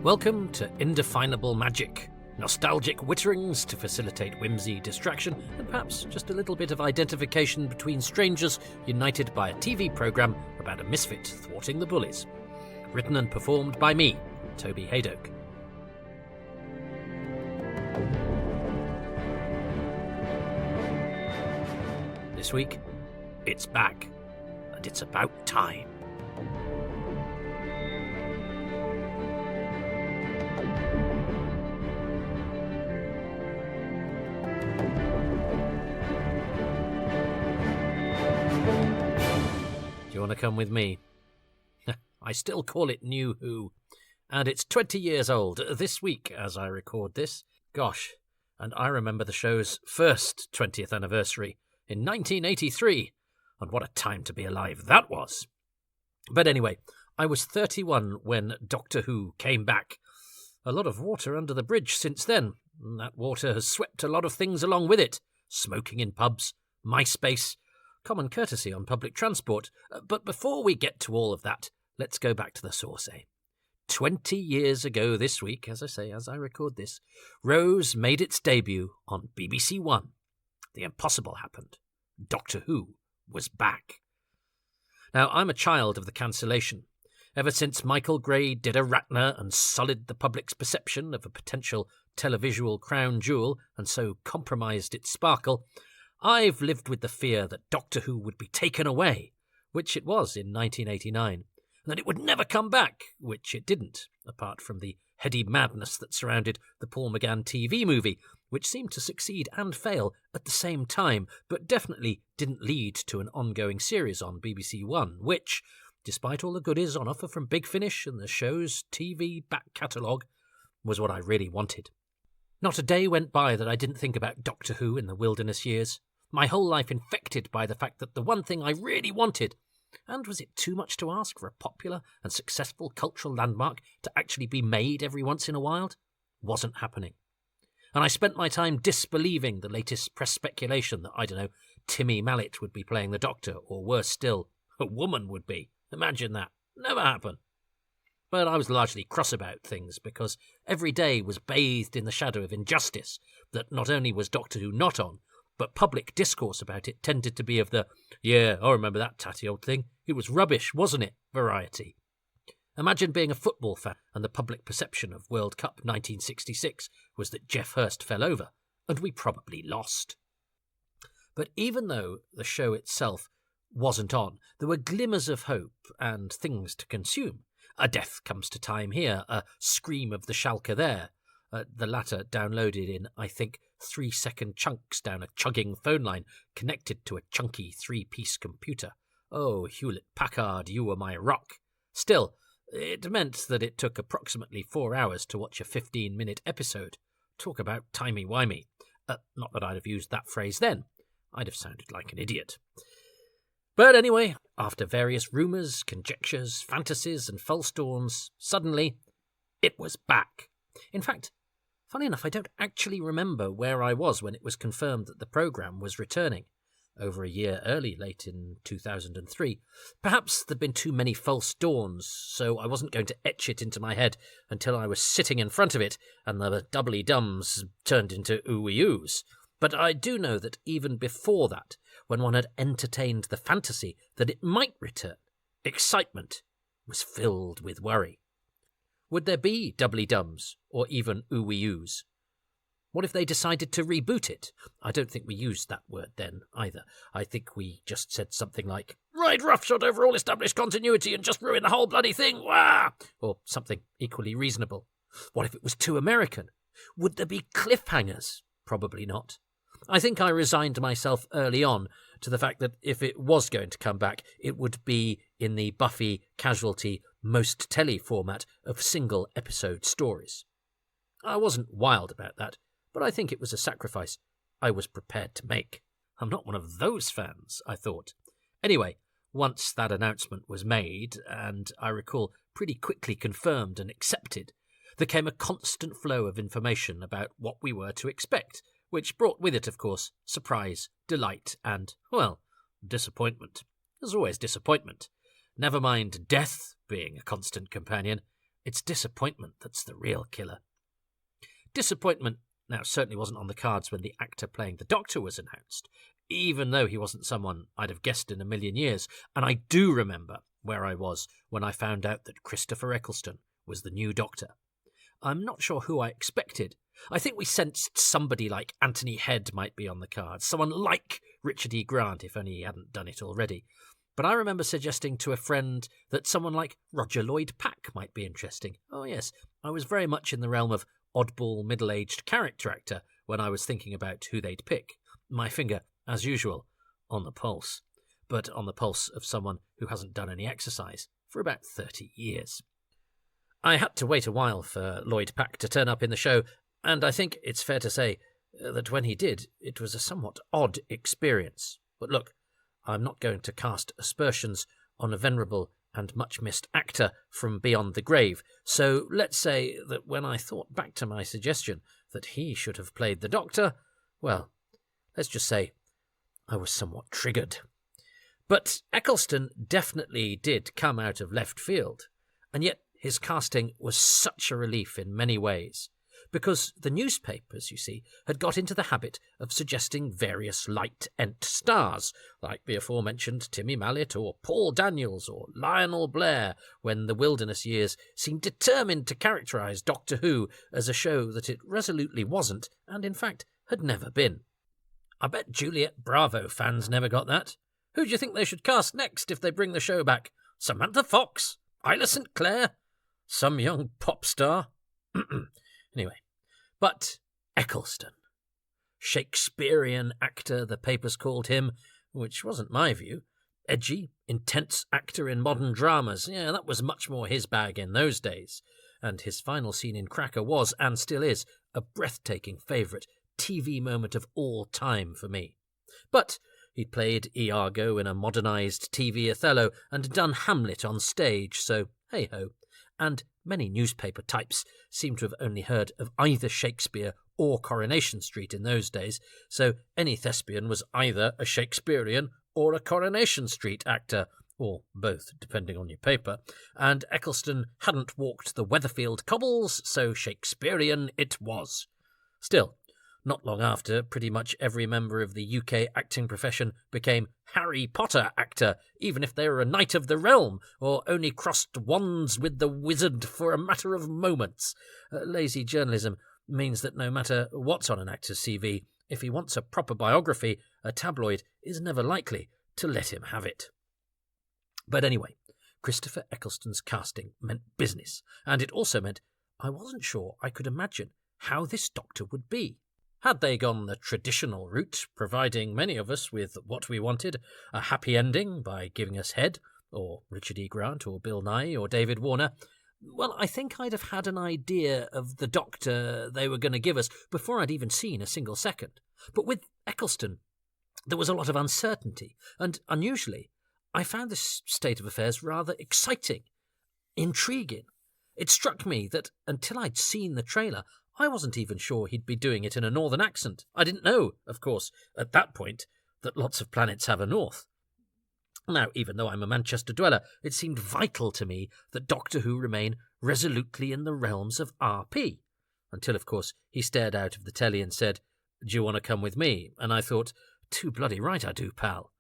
Welcome to Indefinable Magic. Nostalgic witterings to facilitate whimsy, distraction, and perhaps just a little bit of identification between strangers united by a TV programme about a misfit thwarting the bullies. Written and performed by me, Toby Haydock. This week, it's back, and it's about time. Do you want to come with me? I still call it New Who, and it's 20 years old this week as I record this. Gosh, and I remember the show's first 20th anniversary in 1983, and what a time to be alive that was. But anyway, I was 31 when Doctor Who came back. A lot of water under the bridge since then, and that water has swept a lot of things along with it. Smoking in pubs, MySpace, common courtesy on public transport. But before we get to all of that, let's go back to the source, 20 years ago this week, as I say, as I record this, Rose made its debut on BBC One. The impossible happened. Doctor Who was back. Now, I'm a child of the cancellation. Ever since Michael Gray did a Ratner and sullied the public's perception of a potential televisual crown jewel and so compromised its sparkle, I've lived with the fear that Doctor Who would be taken away, which it was in 1989, and that it would never come back, which it didn't, apart from the heady madness that surrounded the Paul McGann TV movie, which seemed to succeed and fail at the same time, but definitely didn't lead to an ongoing series on BBC One, which, despite all the goodies on offer from Big Finish and the show's TV back catalogue, was what I really wanted. Not a day went by that I didn't think about Doctor Who in the wilderness years. My whole life infected by the fact that the one thing I really wanted, and was it too much to ask for a popular and successful cultural landmark to actually be made every once in a while, wasn't happening. And I spent my time disbelieving the latest press speculation that, I don't know, Timmy Mallet would be playing the Doctor, or worse still, a woman would be. Imagine that. Never happened. But I was largely cross about things because every day was bathed in the shadow of injustice that not only was Doctor Who not on, but public discourse about it tended to be of the, yeah, I remember that tatty old thing. It was rubbish, wasn't it? Variety. Imagine being a football fan and the public perception of World Cup 1966 was that Geoff Hurst fell over, and we probably lost. But even though the show itself wasn't on, there were glimmers of hope and things to consume. A death comes to time here, a scream of the Schalke there, the latter downloaded in, I think, 3-second chunks down a chugging phone line connected to a chunky 3-piece computer. Oh, Hewlett-Packard, you were my rock. Still, it meant that it took approximately 4 hours to watch a 15-minute episode. Talk about timey-wimey. Not that I'd have used that phrase then. I'd have sounded like an idiot. But anyway, after various rumours, conjectures, fantasies and false dawns, suddenly it was back. In fact, funny enough, I don't actually remember where I was when it was confirmed that the programme was returning. Over a year early, late in 2003. Perhaps there'd been too many false dawns, so I wasn't going to etch it into my head until I was sitting in front of it and the doubly dums turned into ooey-oos. But I do know that even before that, when one had entertained the fantasy that it might return, excitement was filled with worry. Would there be doubly dums or even ooey-oos? What if they decided to reboot it? I don't think we used that word then, either. I think we just said something like, ride roughshod over all established continuity and just ruin the whole bloody thing, wah! Or something equally reasonable. What if it was too American? Would there be cliffhangers? Probably not. I think I resigned myself early on to the fact that if it was going to come back, it would be in the Buffy, Casualty, Most Telly format of single-episode stories. I wasn't wild about that, but I think it was a sacrifice I was prepared to make. I'm not one of those fans, I thought. Anyway, once that announcement was made, and I recall pretty quickly confirmed and accepted, there came a constant flow of information about what we were to expect, which brought with it, of course, surprise, delight, and, well, disappointment. There's always disappointment. Never mind death being a constant companion. It's disappointment that's the real killer. Disappointment now certainly wasn't on the cards when the actor playing the Doctor was announced, even though he wasn't someone I'd have guessed in a million years, and I do remember where I was when I found out that Christopher Eccleston was the new Doctor. I'm not sure who I expected. I think we sensed somebody like Anthony Head might be on the cards, someone like Richard E. Grant, if only he hadn't done it already. But I remember suggesting to a friend that someone like Roger Lloyd-Pack might be interesting. Oh yes, I was very much in the realm of oddball middle-aged character actor when I was thinking about who they'd pick. My finger, as usual, on the pulse. But on the pulse of someone who hasn't done any exercise for about 30 years. I had to wait a while for Lloyd-Pack to turn up in the show, and I think it's fair to say that when he did, it was a somewhat odd experience. But look, I'm not going to cast aspersions on a venerable and much-missed actor from beyond the grave, so let's say that when I thought back to my suggestion that he should have played the Doctor, well, let's just say I was somewhat triggered. But Eccleston definitely did come out of left field, and yet his casting was such a relief in many ways, because the newspapers, you see, had got into the habit of suggesting various light-ent stars, like the aforementioned Timmy Mallet or Paul Daniels or Lionel Blair, when the Wilderness Years seemed determined to characterise Doctor Who as a show that it resolutely wasn't, and in fact had never been. I bet Juliet Bravo fans never got that. Who do you think they should cast next if they bring the show back? Samantha Fox? Isla St. Clair? Some young pop star? Anyway, but Eccleston. Shakespearean actor, the papers called him, which wasn't my view. Edgy, intense actor in modern dramas. Yeah, that was much more his bag in those days. And his final scene in Cracker was, and still is, a breathtaking favourite TV moment of all time for me. But he'd played Iago in a modernised TV Othello and done Hamlet on stage, so hey-ho. And many newspaper types seem to have only heard of either Shakespeare or Coronation Street in those days, so any thespian was either a Shakespearean or a Coronation Street actor, or both, depending on your paper, and Eccleston hadn't walked the Weatherfield cobbles, so Shakespearean it was. Still, not long after, pretty much every member of the UK acting profession became Harry Potter actor, even if they were a Knight of the Realm, or only crossed wands with the wizard for a matter of moments. Lazy journalism means that no matter what's on an actor's CV, if he wants a proper biography, a tabloid is never likely to let him have it. But anyway, Christopher Eccleston's casting meant business, and it also meant I wasn't sure I could imagine how this Doctor would be. Had they gone the traditional route, providing many of us with what we wanted, a happy ending by giving us Head, or Richard E. Grant, or Bill Nye, or David Warner, well, I think I'd have had an idea of the Doctor they were going to give us before I'd even seen a single second. But with Eccleston, there was a lot of uncertainty, and unusually, I found this state of affairs rather exciting, intriguing. It struck me that until I'd seen the trailer, I wasn't even sure he'd be doing it in a northern accent. I didn't know, of course, at that point, that lots of planets have a north. Now, even though I'm a Manchester dweller, it seemed vital to me that Doctor Who remain resolutely in the realms of RP. Until, of course, he stared out of the telly and said, "Do you want to come with me?" And I thought, too bloody right I do, pal.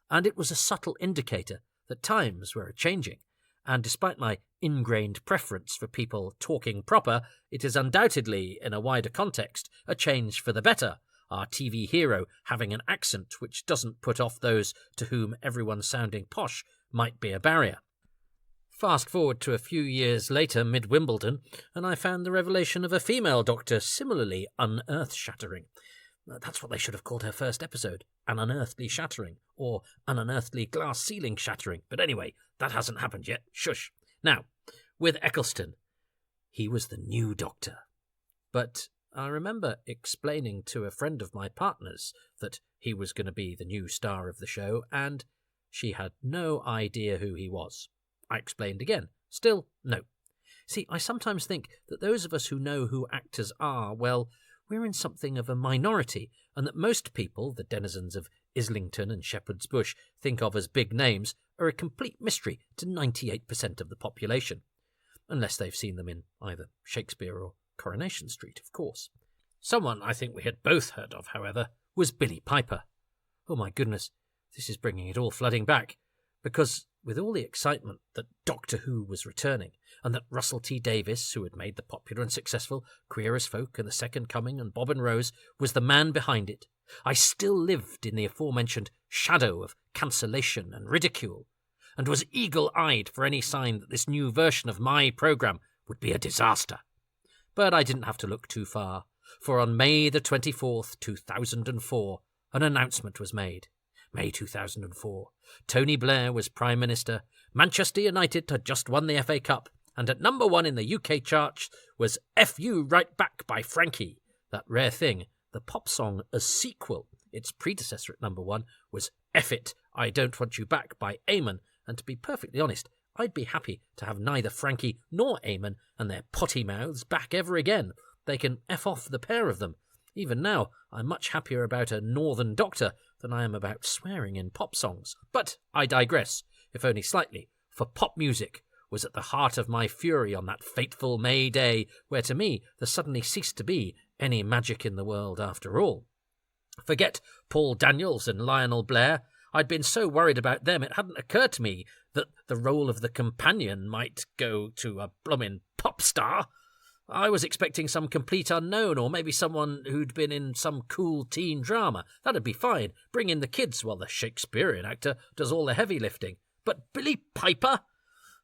And it was a subtle indicator that times were a-changing, and despite my ingrained preference for people talking proper, it is undoubtedly, in a wider context, a change for the better, our TV hero having an accent which doesn't put off those to whom everyone sounding posh might be a barrier. Fast forward to a few years later, mid-Wimbledon, and I found the revelation of a female Doctor similarly unearth-shattering. That's what they should have called her first episode, An Unearthly Shattering, or An Unearthly Glass Ceiling Shattering. But anyway, that hasn't happened yet. Shush. Now, with Eccleston, he was the new Doctor. But I remember explaining to a friend of my partner's that he was going to be the new star of the show, and she had no idea who he was. I explained again. Still, no. See, I sometimes think that those of us who know who actors are, well, we're in something of a minority, and that most people, the denizens of Islington and Shepherd's Bush, think of as big names, are a complete mystery to 98% of the population. unless they've seen them in either Shakespeare or Coronation Street, of course. Someone I think we had both heard of, however, was Billy Piper. Oh my goodness, this is bringing it all flooding back, because with all the excitement that Doctor Who was returning, and that Russell T Davies, who had made the popular and successful Queer as Folk and The Second Coming and Bob and Rose, was the man behind it, I still lived in the aforementioned shadow of cancellation and ridicule, and was eagle-eyed for any sign that this new version of my programme would be a disaster. But I didn't have to look too far, for on May the 24th, 2004, an announcement was made. May 2004. Tony Blair was Prime Minister. Manchester United had just won the FA Cup, and at number 1 in the UK charts was F You Right Back by Frankie, that rare thing, the pop song as sequel. Its predecessor at number 1 was F It, I Don't Want You Back by Eamon, and to be perfectly honest, I'd be happy to have neither Frankie nor Eamon and their potty mouths back ever again. They can F off the pair of them. Even now, I'm much happier about a Northern Doctor than I am about swearing in pop songs. But I digress, if only slightly, for pop music was at the heart of my fury on that fateful May day, where to me there suddenly ceased to be any magic in the world after all. Forget Paul Daniels and Lionel Blair. I'd been so worried about them it hadn't occurred to me that the role of the companion might go to a bloomin' pop star. I was expecting some complete unknown, or maybe someone who'd been in some cool teen drama. That'd be fine. Bring in the kids while the Shakespearean actor does all the heavy lifting. But Billy Piper?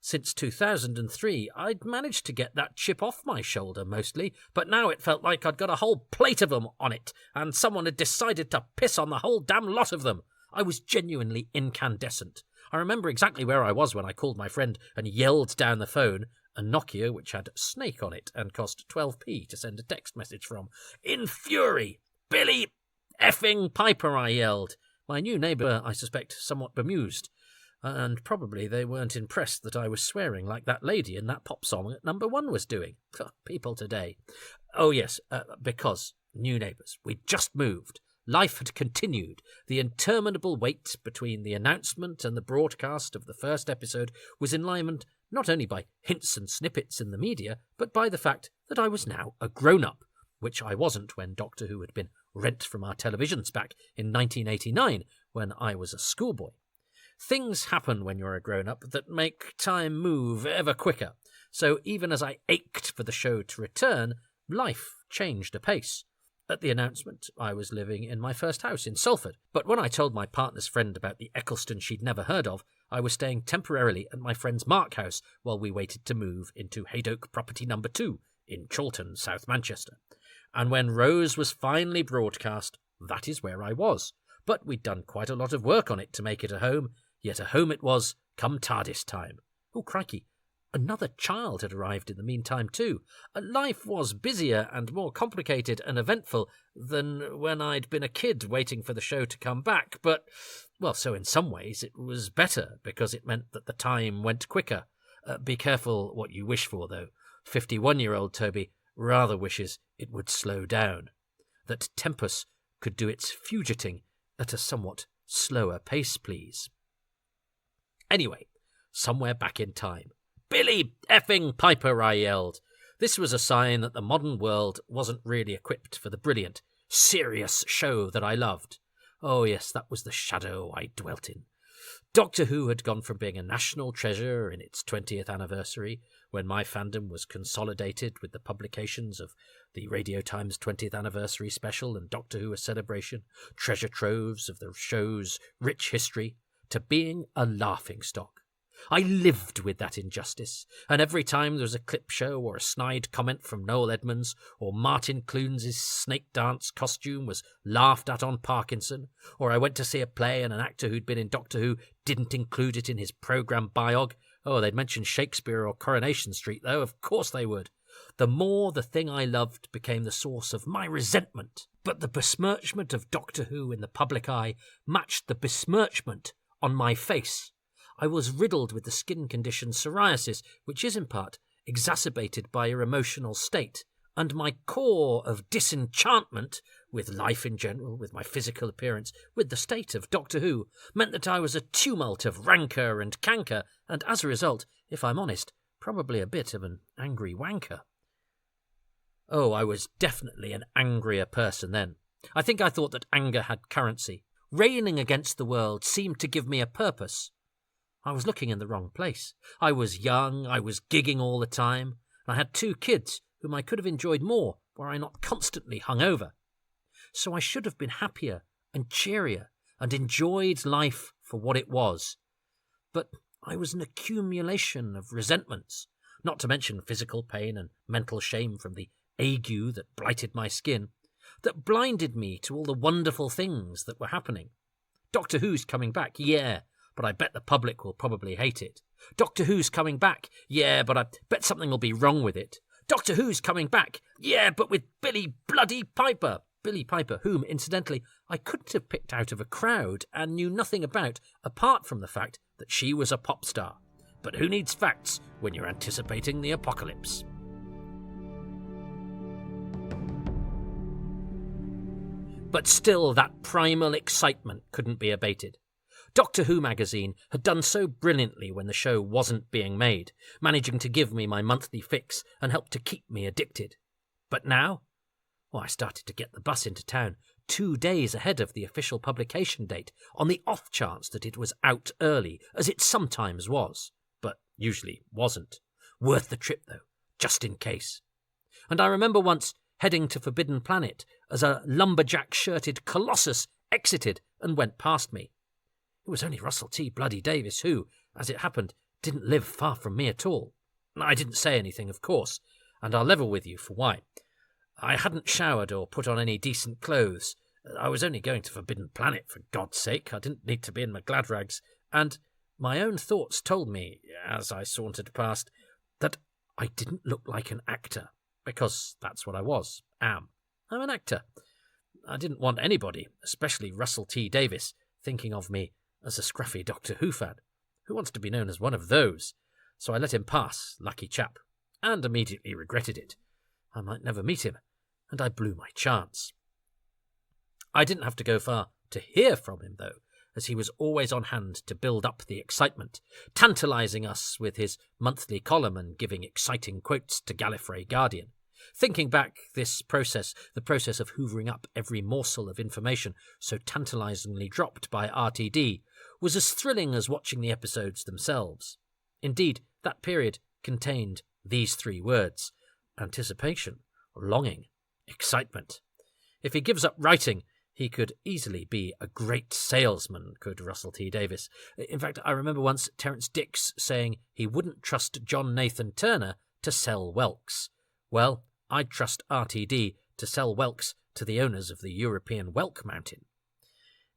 Since 2003, I'd managed to get that chip off my shoulder mostly, but now it felt like I'd got a whole plate of them on it, and someone had decided to piss on the whole damn lot of them. I was genuinely incandescent. I remember exactly where I was when I called my friend and yelled down the phone, a Nokia which had Snake on it and cost 12p to send a text message from. In fury! Billy effing Piper, I yelled. My new neighbour, I suspect, somewhat bemused, and probably they weren't impressed that I was swearing like that lady in that pop song at number 1 was doing. People today. Oh yes, because new neighbours. We'd just moved. Life had continued. The interminable wait between the announcement and the broadcast of the first episode was enlivened not only by hints and snippets in the media, but by the fact that I was now a grown-up, which I wasn't when Doctor Who had been rent from our televisions back in 1989, when I was a schoolboy. Things happen when you're a grown-up that make time move ever quicker, so even as I ached for the show to return, life changed apace. At the announcement, I was living in my first house in Salford, but when I told my partner's friend about the Eccleston she'd never heard of, I was staying temporarily at my friend's Mark house while we waited to move into Haydock Property No. 2 in Chorlton, South Manchester. And when Rose was finally broadcast, that is where I was. But we'd done quite a lot of work on it to make it a home, yet a home it was come TARDIS time. Oh, crikey. Another child had arrived in the meantime too. Life was busier and more complicated and eventful than when I'd been a kid waiting for the show to come back, but, well, so in some ways it was better, because it meant that the time went quicker. Be careful what you wish for, though. 51-year-old Toby rather wishes it would slow down, that Tempus could do its fugiting at a somewhat slower pace, please. Anyway, somewhere back in time. Billy effing Piper, I yelled. This was a sign that the modern world wasn't really equipped for the brilliant, serious show that I loved. Oh yes, that was the shadow I dwelt in. Doctor Who had gone from being a national treasure in its 20th anniversary, when my fandom was consolidated with the publications of the Radio Times 20th anniversary special and Doctor Who A Celebration, treasure troves of the show's rich history, to being a laughingstock. I lived with that injustice, and every time there was a clip show or a snide comment from Noel Edmonds, or Martin Clunes' snake dance costume was laughed at on Parkinson, or I went to see a play and an actor who'd been in Doctor Who didn't include it in his programme biog. Oh, they'd mention Shakespeare or Coronation Street, though, of course they would. The more the thing I loved became the source of my resentment, but the besmirchment of Doctor Who in the public eye matched the besmirchment on my face. I was riddled with the skin condition psoriasis, which is in part exacerbated by your emotional state, and my core of disenchantment with life in general, with my physical appearance, with the state of Doctor Who, meant that I was a tumult of rancour and canker, and as a result, if I'm honest, probably a bit of an angry wanker. Oh, I was definitely an angrier person then. I think I thought that anger had currency. Railing against the world seemed to give me a purpose. I was looking in the wrong place. I was young, I was gigging all the time, and I had 2 kids whom I could have enjoyed more were I not constantly hungover. So I should have been happier and cheerier and enjoyed life for what it was. But I was an accumulation of resentments, not to mention physical pain and mental shame from the ague that blighted my skin, that blinded me to all the wonderful things that were happening. Doctor Who's coming back, yeah, but I bet the public will probably hate it. Doctor Who's coming back, yeah, but I bet something will be wrong with it. Doctor Who's coming back, yeah, but with Billy bloody Piper. Billy Piper, whom, incidentally, I couldn't have picked out of a crowd and knew nothing about, apart from the fact that she was a pop star. But who needs facts when you're anticipating the apocalypse? But still, that primal excitement couldn't be abated. Doctor Who magazine had done so brilliantly when the show wasn't being made, managing to give me my monthly fix and help to keep me addicted. But now? Well, I started to get the bus into town 2 days ahead of the official publication date, on the off chance that it was out early, as it sometimes was, but usually wasn't. Worth the trip, though, just in case. And I remember once heading to Forbidden Planet as a lumberjack-shirted colossus exited and went past me. It was only Russell T. Bloody Davis who, as it happened, didn't live far from me at all. I didn't say anything, of course, and I'll level with you for why. I hadn't showered or put on any decent clothes. I was only going to Forbidden Planet, for God's sake. I didn't need to be in my glad rags. And my own thoughts told me, as I sauntered past, that I didn't look like an actor, because that's what I am. I'm an actor. I didn't want anybody, especially Russell T. Davis, thinking of me as a scruffy Doctor Who fan. Who wants to be known as one of those? So I let him pass, lucky chap, and immediately regretted it. I might never meet him, and I blew my chance. I didn't have to go far to hear from him, though, as he was always on hand to build up the excitement, tantalising us with his monthly column and giving exciting quotes to Gallifrey Guardian. Thinking back, the process of hoovering up every morsel of information so tantalisingly dropped by RTD, was as thrilling as watching the episodes themselves. Indeed, that period contained these 3 words: anticipation, longing, excitement. If he gives up writing, he could easily be a great salesman, could Russell T. Davis. In fact, I remember once Terence Dix saying he wouldn't trust John Nathan Turner to sell whelks. Well, I'd trust RTD to sell whelks to the owners of the European Whelk Mountain.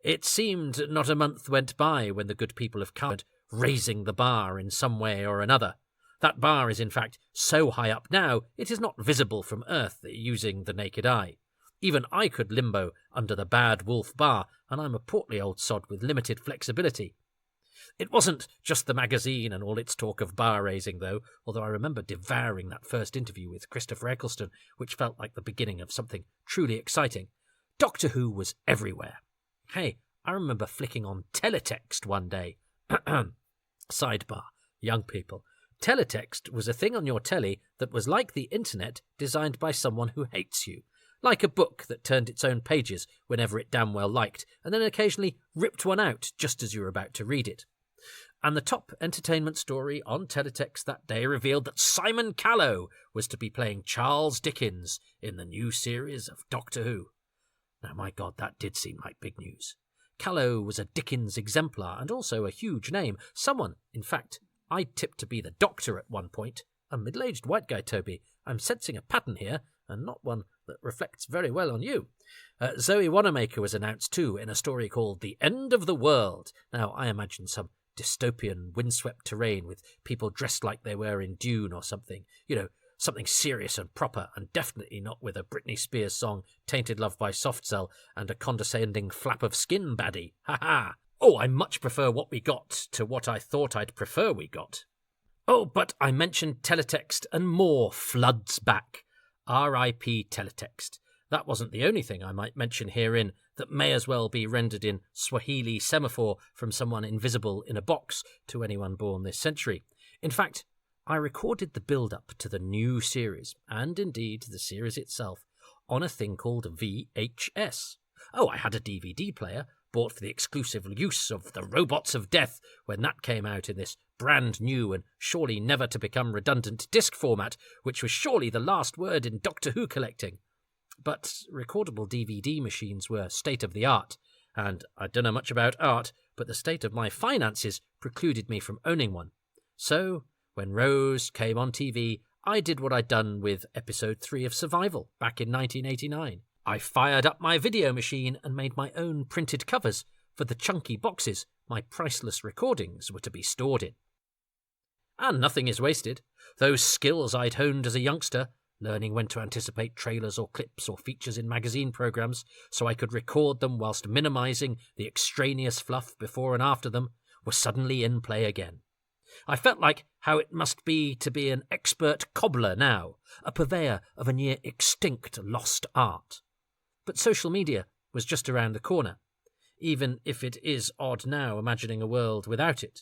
It seemed not a month went by when the good people of Card raising the bar in some way or another. That bar is in fact so high up now it is not visible from Earth using the naked eye. Even I could limbo under the Bad Wolf Bar, and I'm a portly old sod with limited flexibility. It wasn't just the magazine and all its talk of bar raising, though, although I remember devouring that first interview with Christopher Eccleston, which felt like the beginning of something truly exciting. Doctor Who was everywhere. Hey, I remember flicking on teletext one day. Sidebar, young people. Teletext was a thing on your telly that was like the internet designed by someone who hates you. Like a book that turned its own pages whenever it damn well liked, and then occasionally ripped one out just as you were about to read it. And the top entertainment story on teletext that day revealed that Simon Callow was to be playing Charles Dickens in the new series of Doctor Who. Now, my God, that did seem like big news. Callow was a Dickens exemplar and also a huge name. Someone, in fact, I tipped to be the Doctor at one point. A middle-aged white guy, Toby. I'm sensing a pattern here, and not one that reflects very well on you. Zoe Wanamaker was announced too in a story called The End of the World. Now, I imagine some dystopian, windswept terrain with people dressed like they were in Dune or something. You know, something serious and proper, and definitely not with a Britney Spears song, Tainted Love by Soft Cell, and a condescending flap of skin baddie. Ha-ha! Oh, I much prefer what we got to what I thought I'd prefer we got. Oh, but I mentioned teletext and more floods back. R.I.P. teletext. That wasn't the only thing I might mention herein that may as well be rendered in Swahili semaphore from someone invisible in a box to anyone born this century. In fact, I recorded the build-up to the new series, and indeed the series itself, on a thing called VHS. Oh, I had a DVD player, bought for the exclusive use of the Robots of Death when that came out in this brand new and surely never to become redundant disc format, which was surely the last word in Doctor Who collecting. But recordable DVD machines were state-of-the-art, and I don't know much about art, but the state of my finances precluded me from owning one. So, when Rose came on TV, I did what I'd done with episode 3 of Survival back in 1989. I fired up my video machine and made my own printed covers for the chunky boxes my priceless recordings were to be stored in. And nothing is wasted. Those skills I'd honed as a youngster, learning when to anticipate trailers or clips or features in magazine programmes so I could record them whilst minimising the extraneous fluff before and after them, were suddenly in play again. I felt like how it must be to be an expert cobbler now, a purveyor of a near extinct lost art. But social media was just around the corner, even if it is odd now imagining a world without it.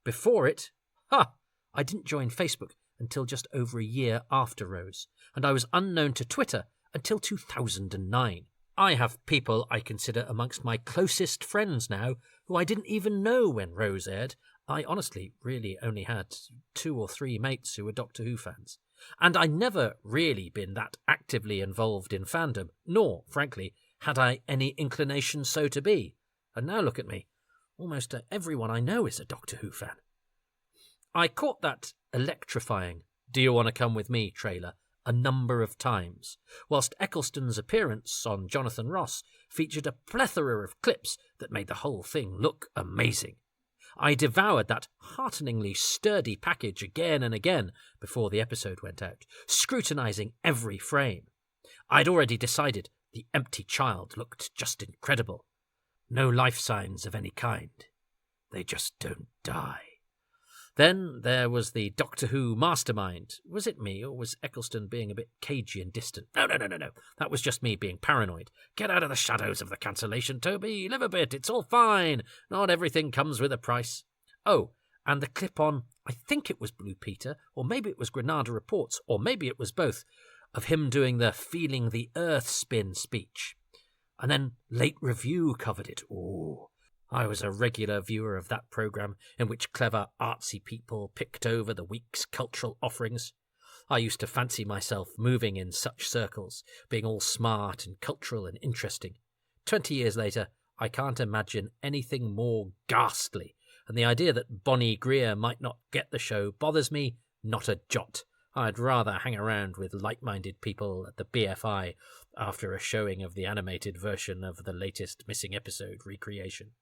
Before it, I didn't join Facebook until just over a year after Rose, and I was unknown to Twitter until 2009. I have people I consider amongst my closest friends now who I didn't even know when Rose aired. I honestly really only had 2 or 3 mates who were Doctor Who fans. And I never really been that actively involved in fandom, nor, frankly, had I any inclination so to be. And now look at me. Almost everyone I know is a Doctor Who fan. I caught that electrifying "Do You Want to Come With Me" trailer a number of times, whilst Eccleston's appearance on Jonathan Ross featured a plethora of clips that made the whole thing look amazing. I devoured that hearteningly sturdy package again and again before the episode went out, scrutinising every frame. I'd already decided the empty child looked just incredible. No life signs of any kind. They just don't die. Then there was the Doctor Who mastermind. Was it me, or was Eccleston being a bit cagey and distant? No. That was just me being paranoid. Get out of the shadows of the cancellation, Toby. Live a bit. It's all fine. Not everything comes with a price. Oh, and the clip on, I think it was Blue Peter, or maybe it was Granada Reports, or maybe it was both, of him doing the Feeling the Earth spin speech. And then Late Review covered it. Ooh. I was a regular viewer of that programme, in which clever, artsy people picked over the week's cultural offerings. I used to fancy myself moving in such circles, being all smart and cultural and interesting. 20 years later, I can't imagine anything more ghastly, and the idea that Bonnie Greer might not get the show bothers me not a jot. I'd rather hang around with like-minded people at the BFI after a showing of the animated version of the latest missing episode recreation.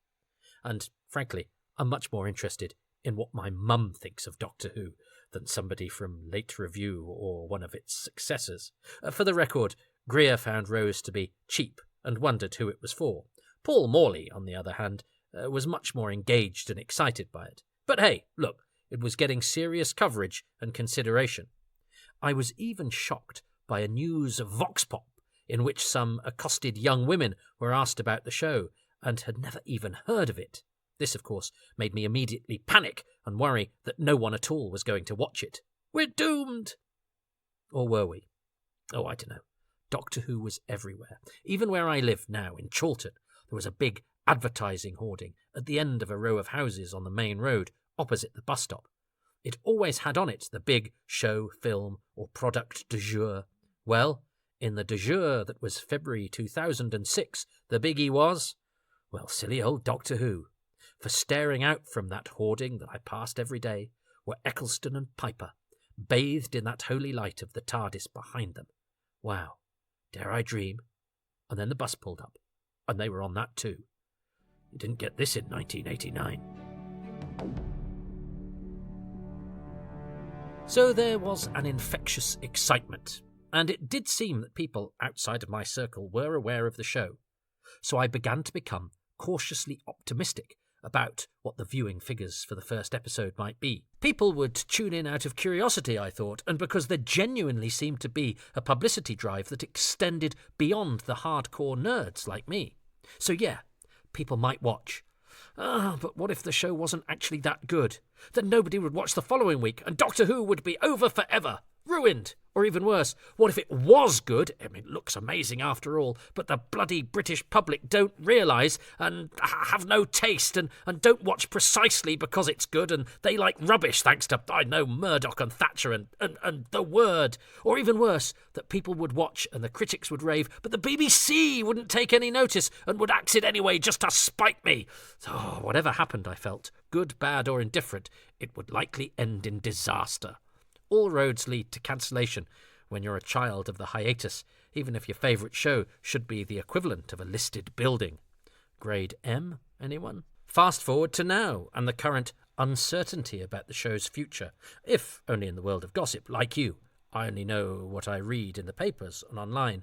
And, frankly, I'm much more interested in what my mum thinks of Doctor Who than somebody from Late Review or one of its successors. For the record, Greer found Rose to be cheap and wondered who it was for. Paul Morley, on the other hand, was much more engaged and excited by it. But hey, look, it was getting serious coverage and consideration. I was even shocked by a news vox pop in which some accosted young women were asked about the show and had never even heard of it. This, of course, made me immediately panic and worry that no one at all was going to watch it. We're doomed! Or were we? Oh, I don't know. Doctor Who was everywhere. Even where I live now, in Chorlton, there was a big advertising hoarding at the end of a row of houses on the main road, opposite the bus stop. It always had on it the big show, film, or product du jour. Well, in the du jour that was February 2006, the biggie was, well, silly old Doctor Who. For staring out from that hoarding that I passed every day were Eccleston and Piper, bathed in that holy light of the TARDIS behind them. Wow, dare I dream? And then the bus pulled up, and they were on that too. You didn't get this in 1989. So there was an infectious excitement, and it did seem that people outside of my circle were aware of the show. So I began to become cautiously optimistic about what the viewing figures for the first episode might be. People would tune in out of curiosity, I thought, and because there genuinely seemed to be a publicity drive that extended beyond the hardcore nerds like me. So yeah, people might watch. But what if the show wasn't actually that good? Then nobody would watch the following week, and Doctor Who would be over forever. Ruined. Or even worse, what if it was good? I mean, it looks amazing after all, but the bloody British public don't realise and have no taste and don't watch precisely because it's good, and they like rubbish thanks to, I know, Murdoch and Thatcher and The Word. Or even worse, that people would watch and the critics would rave, but the BBC wouldn't take any notice and would axe it anyway just to spite me. So, whatever happened, I felt, good, bad or indifferent, it would likely end in disaster. All roads lead to cancellation when you're a child of the hiatus, even if your favourite show should be the equivalent of a listed building. Grade M, anyone? Fast forward to now, and the current uncertainty about the show's future, if only in the world of gossip, like you. I only know what I read in the papers and online.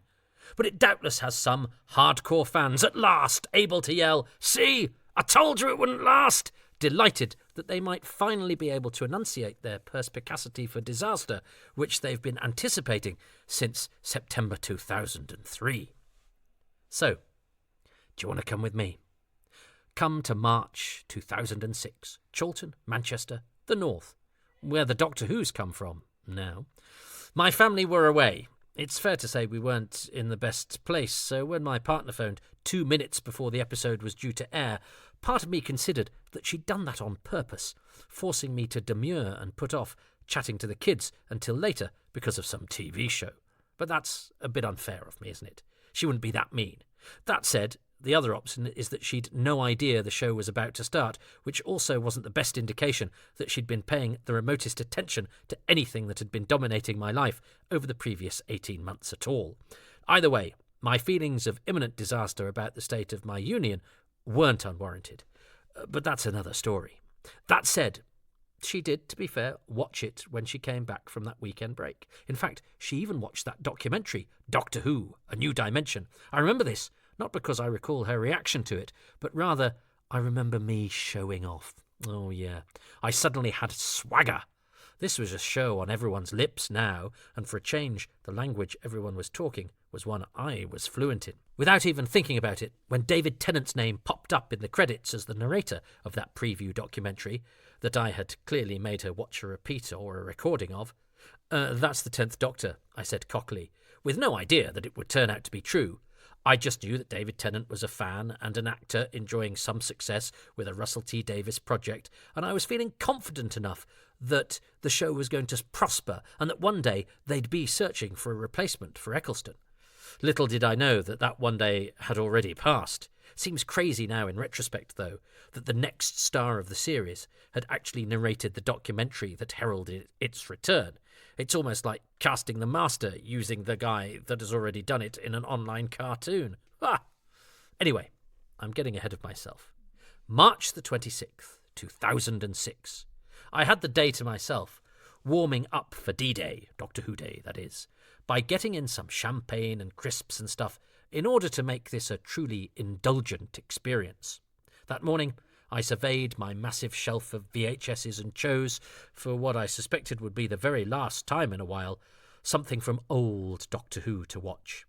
But it doubtless has some hardcore fans at last able to yell, "See, I told you it wouldn't last!" delighted that they might finally be able to enunciate their perspicacity for disaster, which they've been anticipating since September 2003. So, do you want to come with me? Come to March 2006, Chorlton, Manchester, the North, where the Doctor Who's come from now. My family were away. It's fair to say we weren't in the best place, so when my partner phoned 2 minutes before the episode was due to air, part of me considered that she'd done that on purpose, forcing me to demur and put off chatting to the kids until later because of some TV show. But that's a bit unfair of me, isn't it? She wouldn't be that mean. That said, the other option is that she'd no idea the show was about to start, which also wasn't the best indication that she'd been paying the remotest attention to anything that had been dominating my life over the previous 18 months at all. Either way, my feelings of imminent disaster about the state of my union weren't unwarranted. But that's another story. That said, she did, to be fair, watch it when she came back from that weekend break. In fact, she even watched that documentary, Doctor Who, A New Dimension. I remember this, not because I recall her reaction to it, but rather I remember me showing off. Oh yeah, I suddenly had swagger. This was a show on everyone's lips now, and for a change, the language everyone was talking was one I was fluent in. Without even thinking about it, when David Tennant's name popped up in the credits as the narrator of that preview documentary that I had clearly made her watch a repeat or a recording of, "That's the 10th Doctor," I said cockily, with no idea that it would turn out to be true. I just knew that David Tennant was a fan and an actor enjoying some success with a Russell T Davies project, and I was feeling confident enough that the show was going to prosper and that one day they'd be searching for a replacement for Eccleston. Little did I know that that one day had already passed. Seems crazy now in retrospect, though, that the next star of the series had actually narrated the documentary that heralded its return. It's almost like casting the master using the guy that has already done it in an online cartoon. Anyway, I'm getting ahead of myself. March the 26th, 2006. I had the day to myself, warming up for D-Day, Doctor Who Day, that is, by getting in some champagne and crisps and stuff in order to make this a truly indulgent experience. That morning, I surveyed my massive shelf of VHSs and chose, for what I suspected would be the very last time in a while, something from old Doctor Who to watch.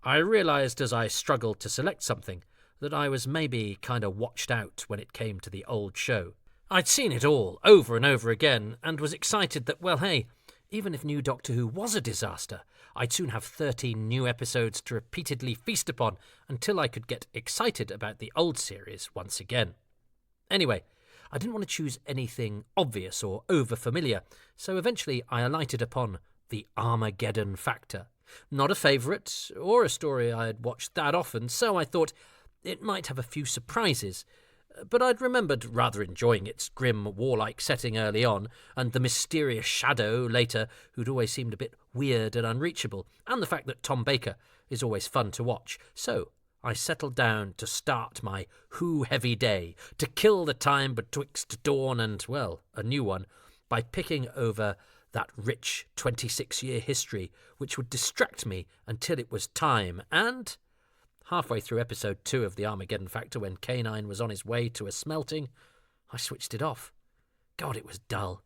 I realised as I struggled to select something that I was maybe kind of watched out when it came to the old show. I'd seen it all, over and over again, and was excited that, well, hey, even if new Doctor Who was a disaster, I'd soon have 13 new episodes to repeatedly feast upon until I could get excited about the old series once again. Anyway, I didn't want to choose anything obvious or over-familiar, so eventually I alighted upon the Armageddon Factor. Not a favourite, or a story I had watched that often, so I thought it might have a few surprises, but I'd remembered rather enjoying its grim, warlike setting early on, and the mysterious shadow later, who'd always seemed a bit weird and unreachable, and the fact that Tom Baker is always fun to watch. So I settled down to start my Who-heavy day, to kill the time betwixt dawn and, well, a new one, by picking over that rich 26-year history which would distract me until it was time, and halfway through episode 2 of the Armageddon Factor, when K9 was on his way to a smelting, I switched it off. God, it was dull.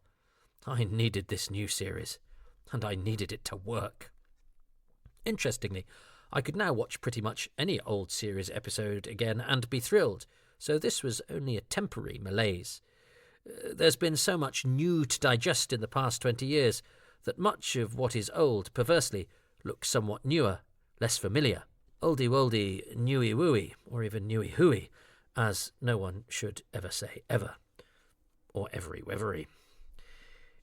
I needed this new series, and I needed it to work. Interestingly, I could now watch pretty much any old series episode again and be thrilled, so this was only a temporary malaise. There's been so much new to digest in the past 20 years that much of what is old, perversely, looks somewhat newer, less familiar. Oldie-woldy, newy-wooey, or even newy-hooey, as no one should ever say ever. Or every-wevery.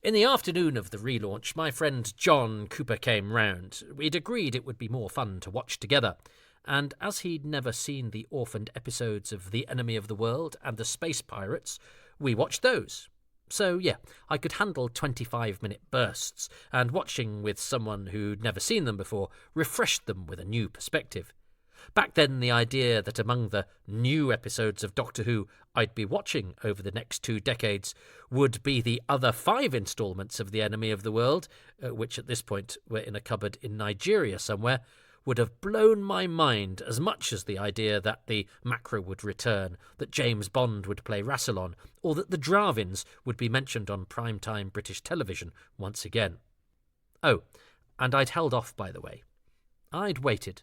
In the afternoon of the relaunch, my friend John Cooper came round. We'd agreed it would be more fun to watch together, and as he'd never seen the orphaned episodes of The Enemy of the World and The Space Pirates, we watched those. So, yeah, I could handle 25-minute bursts, and watching with someone who'd never seen them before refreshed them with a new perspective. Back then, the idea that among the new episodes of Doctor Who I'd be watching over the next 2 decades would be the other 5 instalments of The Enemy of the World, which at this point were in a cupboard in Nigeria somewhere, would have blown my mind as much as the idea that the Macro would return, that James Bond would play Rassilon, or that the Dravins would be mentioned on prime-time British television once again. Oh, and I'd held off, by the way. I'd waited.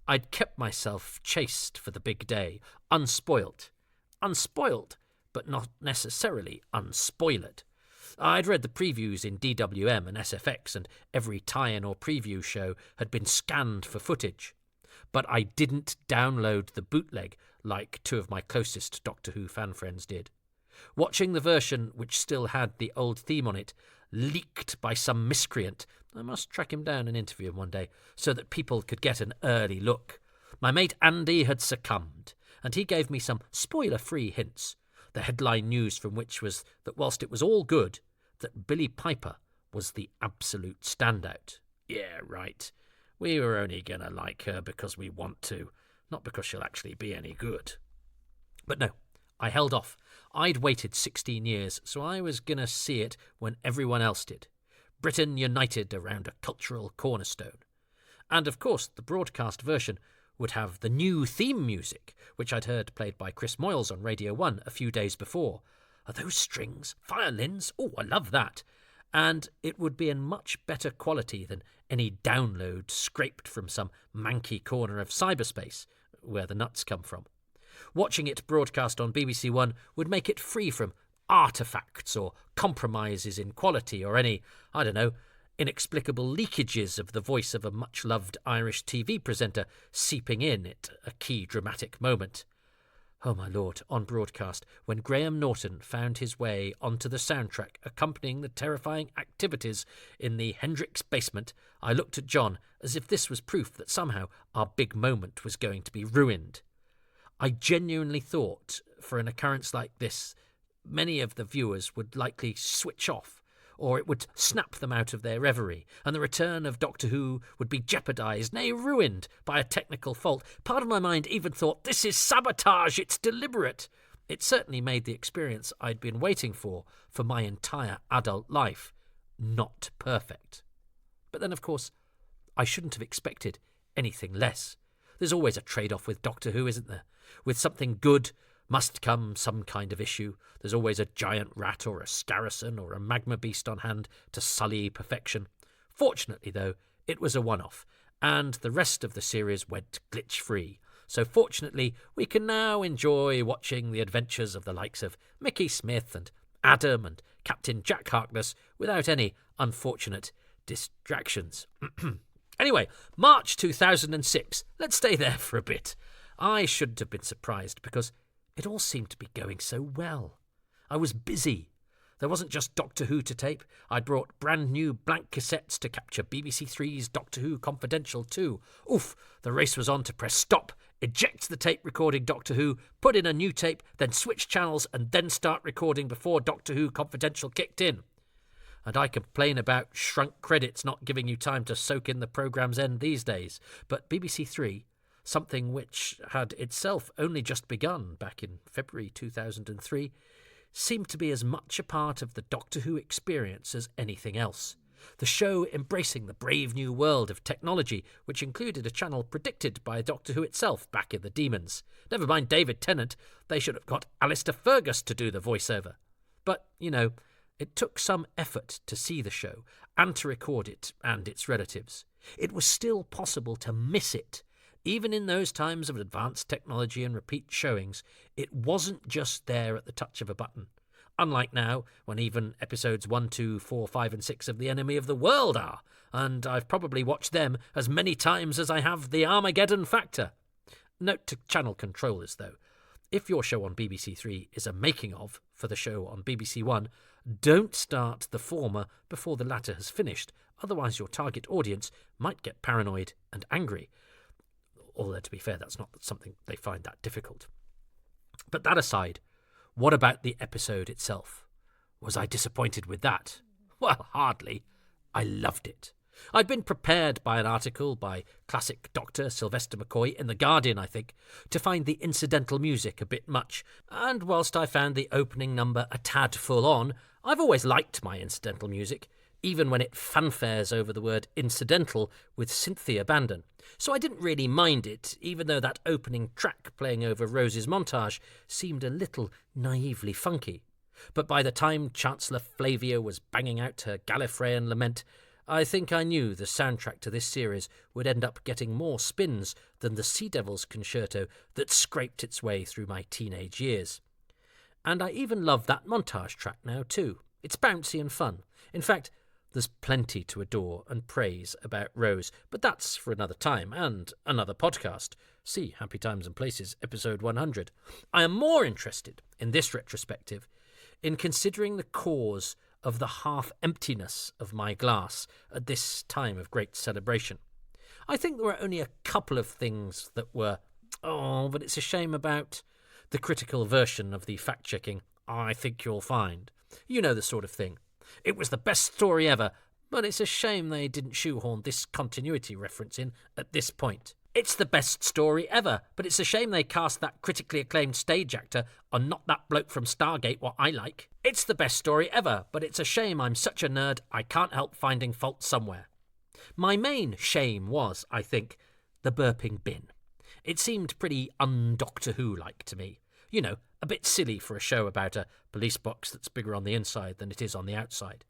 I'd kept myself chaste for the big day, unspoilt. Unspoilt, but not necessarily unspoiled. I'd read the previews in DWM and SFX, and every tie-in or preview show had been scanned for footage. But I didn't download the bootleg like 2 of my closest Doctor Who fan friends did. Watching the version which still had the old theme on it, leaked by some miscreant, I must track him down and interview him one day, so that people could get an early look. My mate Andy had succumbed, and he gave me some spoiler-free hints, the headline news from which was that whilst it was all good, that Billie Piper was the absolute standout. Yeah, right. We were only gonna like her because we want to, not because she'll actually be any good. But no, I held off. I'd waited 16 years, so I was gonna see it when everyone else did. Britain united around a cultural cornerstone. And of course, the broadcast version would have the new theme music, which I'd heard played by Chris Moyles on Radio 1 a few days before. Are those strings? Violins? Oh, I love that. And it would be in much better quality than any download scraped from some manky corner of cyberspace, where the nuts come from. Watching it broadcast on BBC One would make it free from artefacts or compromises in quality or any, I don't know, inexplicable leakages of the voice of a much-loved Irish TV presenter seeping in at a key dramatic moment. Oh my lord, on broadcast, when Graham Norton found his way onto the soundtrack accompanying the terrifying activities in the Hendrix basement, I looked at John as if this was proof that somehow our big moment was going to be ruined. I genuinely thought, for an occurrence like this, many of the viewers would likely switch off, or it would snap them out of their reverie, and the return of Doctor Who would be jeopardised, nay, ruined, by a technical fault. Part of my mind even thought, this is sabotage, it's deliberate. It certainly made the experience I'd been waiting for my entire adult life, not perfect. But then, of course, I shouldn't have expected anything less. There's always a trade-off with Doctor Who, isn't there? With something good must come some kind of issue. There's always a giant rat or a scaracen or a magma beast on hand to sully perfection. Fortunately, though, it was a one-off, and the rest of the series went glitch-free. So fortunately, we can now enjoy watching the adventures of the likes of Mickey Smith and Adam and Captain Jack Harkness without any unfortunate distractions. Anyway, March 2006. Let's stay there for a bit. I shouldn't have been surprised because it all seemed to be going so well. I was busy. There wasn't just Doctor Who to tape. I'd brought brand new blank cassettes to capture BBC Three's Doctor Who Confidential 2. Oof, the race was on to press stop, eject the tape recording Doctor Who, put in a new tape, then switch channels and then start recording before Doctor Who Confidential kicked in. And I complain about shrunk credits not giving you time to soak in the programme's end these days. But BBC Three, something which had itself only just begun back in February 2003, seemed to be as much a part of the Doctor Who experience as anything else. The show embracing the brave new world of technology, which included a channel predicted by Doctor Who itself back in the Demons. Never mind David Tennant, they should have got Alistair Fergus to do the voiceover. But, you know, it took some effort to see the show and to record it and its relatives. It was still possible to miss it, Even in those times of advanced technology and repeat showings, it wasn't just there at the touch of a button. Unlike now, when even episodes 1, 2, 4, 5 and 6 of The Enemy of the World are, and I've probably watched them as many times as I have the Armageddon Factor. Note to channel controllers, though. If your show on BBC Three is a making-of for the show on BBC One, don't start the former before the latter has finished, otherwise your target audience might get paranoid and angry. Although, to be fair, that's not something they find that difficult. But that aside, what about the episode itself? Was I disappointed with that? Well, hardly. I loved it. I'd been prepared by an article by classic Dr. Sylvester McCoy in The Guardian, I think, to find the incidental music a bit much, and whilst I found the opening number a tad full on, I've always liked my incidental music, even when it fanfares over the word incidental with Cynthia abandon. So I didn't really mind it, even though that opening track playing over Rose's montage seemed a little naively funky. But by the time Chancellor Flavia was banging out her Gallifreyan lament, I think I knew the soundtrack to this series would end up getting more spins than the Sea Devils concerto that scraped its way through my teenage years. And I even love that montage track now too. It's bouncy and fun. In fact, there's plenty to adore and praise about Rose, but that's for another time and another podcast. See Happy Times and Places, episode 100. I am more interested, in this retrospective, in considering the cause of the half-emptiness of my glass at this time of great celebration. I think there were only a couple of things that were, but it's a shame about the critical version of the fact-checking, I think you'll find. You know the sort of thing. It was the best story ever, but it's a shame they didn't shoehorn this continuity reference in at this point. It's the best story ever, but it's a shame they cast that critically acclaimed stage actor and not that bloke from Stargate what I like. It's the best story ever, but it's a shame I'm such a nerd I can't help finding fault somewhere. My main shame was, I think, the burping bin. It seemed pretty un-Doctor Who-like to me. You know, a bit silly for a show about a police box that's bigger on the inside than it is on the outside.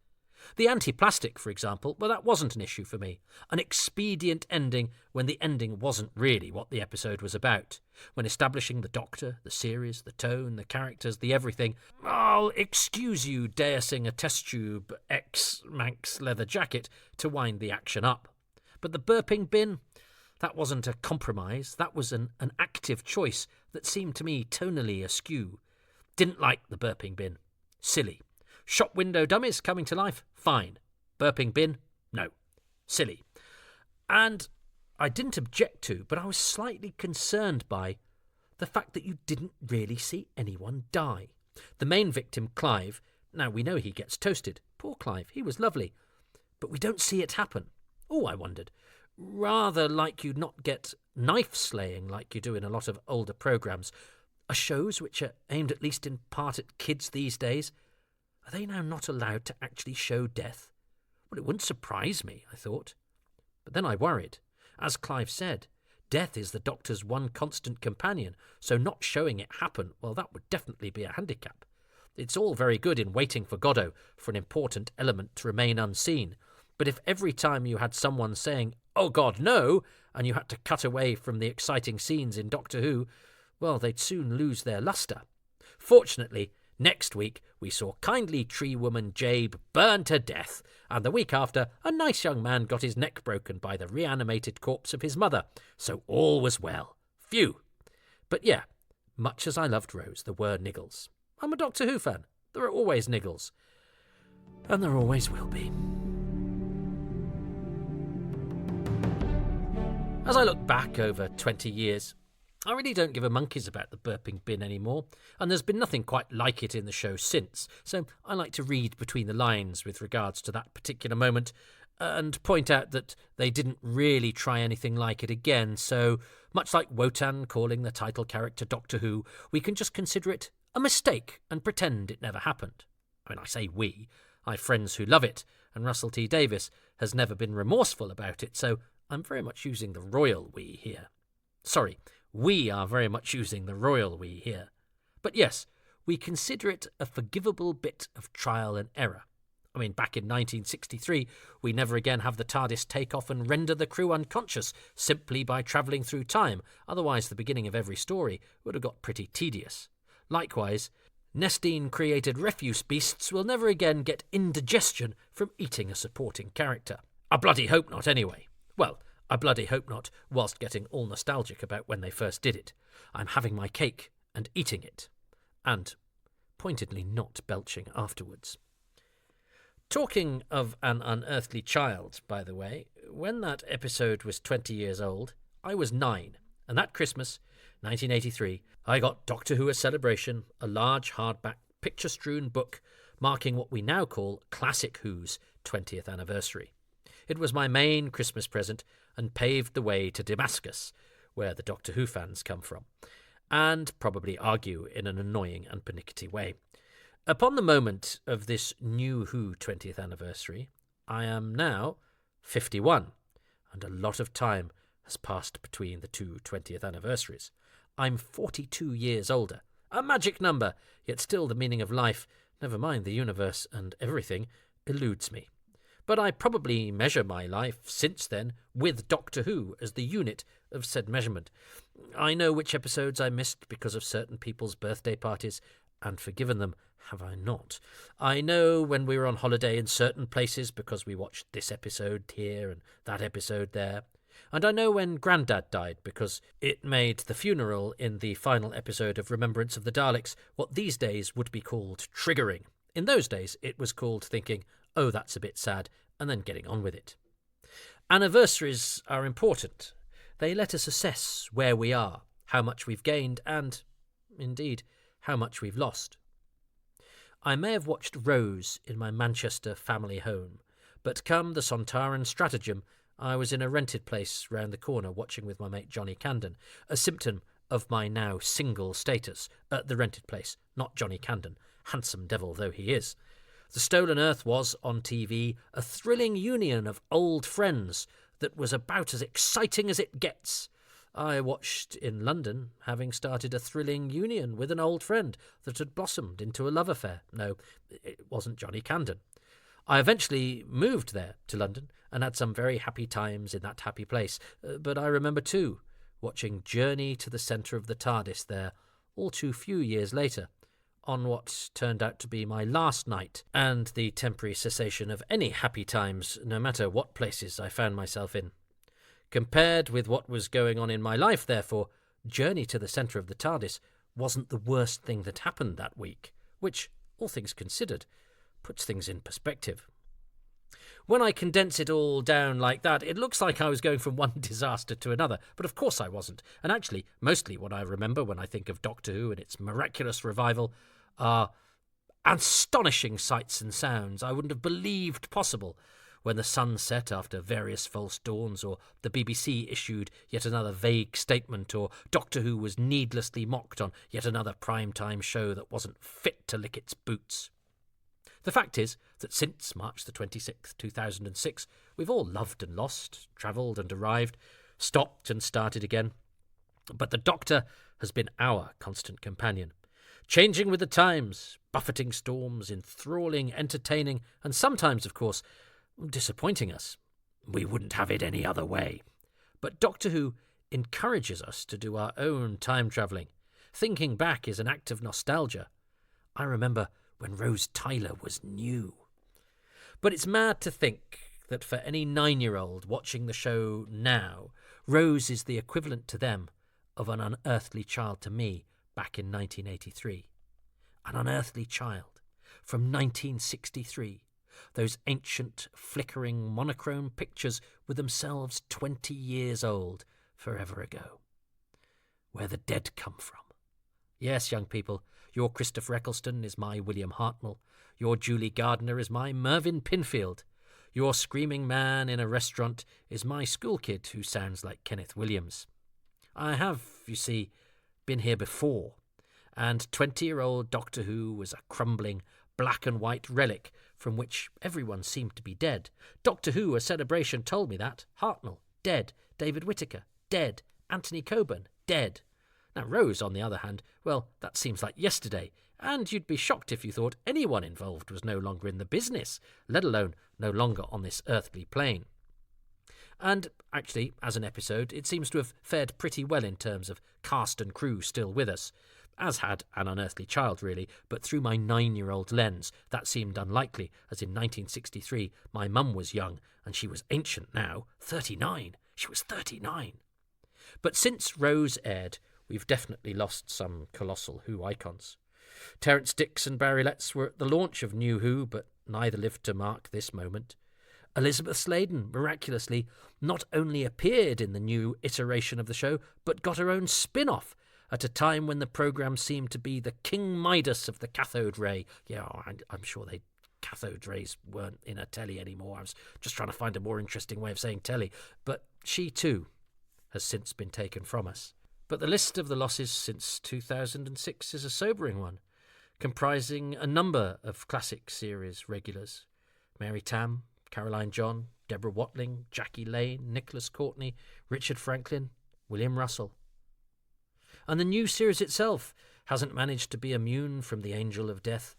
The anti-plastic, for example, well, that wasn't an issue for me. An expedient ending when the ending wasn't really what the episode was about. When establishing the Doctor, the series, the tone, the characters, the everything, I'll excuse you deusing a test tube Manx leather jacket to wind the action up. But the burping bin, that wasn't a compromise, that was an active choice that seemed to me tonally askew. Didn't like the burping bin. Silly. Shop window dummies coming to life? Fine. Burping bin? No. Silly. And I didn't object to, but I was slightly concerned by the fact that you didn't really see anyone die. The main victim, Clive, now we know he gets toasted. Poor Clive, he was lovely. But we don't see it happen. Oh, I wondered. Rather like you'd not get knife slaying like you do in a lot of older programmes. Are shows which are aimed at least in part at kids these days, are they now not allowed to actually show death? Well, it wouldn't surprise me, I thought. But then I worried. As Clive said, death is the Doctor's one constant companion, so not showing it happen, well, that would definitely be a handicap. It's all very good in waiting for Godot for an important element to remain unseen, but if every time you had someone saying, "Oh God, no," and you had to cut away from the exciting scenes in Doctor Who, well, they'd soon lose their lustre. Fortunately, next week, we saw kindly tree woman Jabe burn to death, and the week after, a nice young man got his neck broken by the reanimated corpse of his mother, so all was well. Phew. But yeah, much as I loved Rose, there were niggles. I'm a Doctor Who fan. There are always niggles. And there always will be. As I look back over 20 years, I really don't give a monkeys about the burping bin anymore, and there's been nothing quite like it in the show since, so I like to read between the lines with regards to that particular moment and point out that they didn't really try anything like it again, so much like Wotan calling the title character Doctor Who, we can just consider it a mistake and pretend it never happened. I mean, I say we. I have friends who love it, and Russell T Davies has never been remorseful about it, so I'm very much using the royal we here. Sorry, we are very much using the royal we here. But yes, we consider it a forgivable bit of trial and error. I mean, back in 1963, we never again have the TARDIS take off and render the crew unconscious simply by travelling through time. Otherwise, the beginning of every story would have got pretty tedious. Likewise, Nestine-created refuse beasts will never again get indigestion from eating a supporting character. I bloody hope not, anyway. Well, I bloody hope not, whilst getting all nostalgic about when they first did it. I'm having my cake and eating it. And pointedly not belching afterwards. Talking of an unearthly child, by the way, when that episode was 20 years old, I was 9, and that Christmas, 1983, I got Doctor Who: A Celebration, a large hardback picture-strewn book marking what we now call Classic Who's 20th anniversary. It was my main Christmas present and paved the way to Damascus, where the Doctor Who fans come from, and probably argue in an annoying and pernickety way. Upon the moment of this new Who 20th anniversary, I am now 51, and a lot of time has passed between the two 20th anniversaries. I'm 42 years older, a magic number, yet still the meaning of life, never mind the universe and everything, eludes me. But I probably measure my life since then with Doctor Who as the unit of said measurement. I know which episodes I missed because of certain people's birthday parties, and forgiven them, have I not? I know when we were on holiday in certain places because we watched this episode here and that episode there. And I know when Grandad died because it made the funeral in the final episode of Remembrance of the Daleks what these days would be called triggering. In those days, it was called thinking, oh, that's a bit sad, and then getting on with it. Anniversaries are important. They let us assess where we are, how much we've gained, and, indeed, how much we've lost. I may have watched Rose in my Manchester family home, but come the Sontaran stratagem, I was in a rented place round the corner watching with my mate Johnny Candon, a symptom of my now single status at the rented place, not Johnny Candon, handsome devil though he is. The Stolen Earth was, on TV, a thrilling union of old friends that was about as exciting as it gets. I watched in London, having started a thrilling union with an old friend that had blossomed into a love affair. No, it wasn't Johnny Candon. I eventually moved there to London and had some very happy times in that happy place. But I remember too, watching Journey to the Centre of the TARDIS there, all too few years later, on what turned out to be my last night, and the temporary cessation of any happy times, no matter what places I found myself in. Compared with what was going on in my life, therefore, Journey to the Centre of the TARDIS wasn't the worst thing that happened that week, which, all things considered, puts things in perspective. When I condense it all down like that, it looks like I was going from one disaster to another, but of course I wasn't. And actually, mostly what I remember when I think of Doctor Who and its miraculous revival are astonishing sights and sounds I wouldn't have believed possible when the sun set after various false dawns, or the BBC issued yet another vague statement, or Doctor Who was needlessly mocked on yet another prime-time show that wasn't fit to lick its boots. The fact is that since March the 26th, 2006, we've all loved and lost, travelled and arrived, stopped and started again. But the Doctor has been our constant companion, changing with the times, buffeting storms, enthralling, entertaining, and sometimes, of course, disappointing us. We wouldn't have it any other way. But Doctor Who encourages us to do our own time travelling. Thinking back is an act of nostalgia. I remember when Rose Tyler was new. But it's mad to think that for any 9-year-old watching the show now, Rose is the equivalent to them of an unearthly child to me back in 1983. An unearthly child from 1963. Those ancient, flickering, monochrome pictures were themselves 20 years old, forever ago. Where the dead come from. Yes, young people, your Christopher Eccleston is my William Hartnell. Your Julie Gardner is my Mervyn Pinfield. Your screaming man in a restaurant is my school kid who sounds like Kenneth Williams. I have, you see, been here before, and 20-year-old Doctor Who was a crumbling, black and white relic from which everyone seemed to be dead. Doctor Who: A Celebration told me that. Hartnell, dead. David Whittaker, dead. Anthony Coburn, dead. Now, Rose, on the other hand, well, that seems like yesterday, and you'd be shocked if you thought anyone involved was no longer in the business, let alone no longer on this earthly plane. And actually, as an episode, it seems to have fared pretty well in terms of cast and crew still with us, as had An Unearthly Child, really, but through my 9-year-old lens, that seemed unlikely, as in 1963 my mum was young, and she was ancient now, 39. She was 39. But since Rose aired, we've definitely lost some colossal Who icons. Terence Dicks and Barry Letts were at the launch of New Who, but neither lived to mark this moment. Elizabeth Sladen, miraculously, not only appeared in the new iteration of the show, but got her own spin-off at a time when the programme seemed to be the King Midas of the cathode ray. Yeah, I'm sure cathode rays weren't in a telly anymore. I was just trying to find a more interesting way of saying telly. But she, too, has since been taken from us. But the list of the losses since 2006 is a sobering one, comprising a number of classic series regulars. Mary Tamm, Caroline John, Deborah Watling, Jackie Lane, Nicholas Courtney, Richard Franklin, William Russell. And the new series itself hasn't managed to be immune from the angel of death.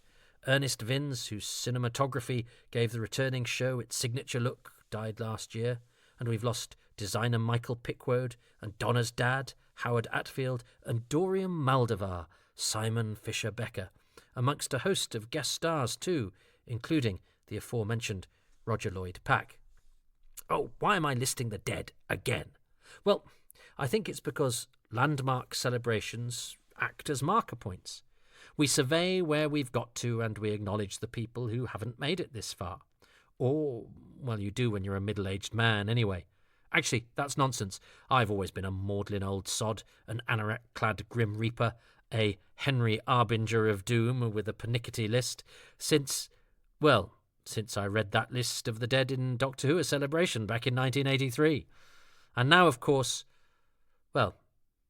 Ernest Vins, whose cinematography gave the returning show its signature look, died last year, and we've lost designer Michael Pickwoad and Donna's dad, Howard Atfield, and Dorian Maldivar, Simon Fisher-Becker, amongst a host of guest stars too, including the aforementioned Roger Lloyd-Pack. Oh, why am I listing the dead again? Well, I think it's because landmark celebrations act as marker points. We survey where we've got to and we acknowledge the people who haven't made it this far. Or, well, you do when you're a middle-aged man anyway. Actually, that's nonsense. I've always been a maudlin old sod, an anorak-clad grim reaper, a Henry Arbinger of doom with a pernickety list, since I read that list of the dead in Doctor Who: A Celebration back in 1983. And now, of course, well,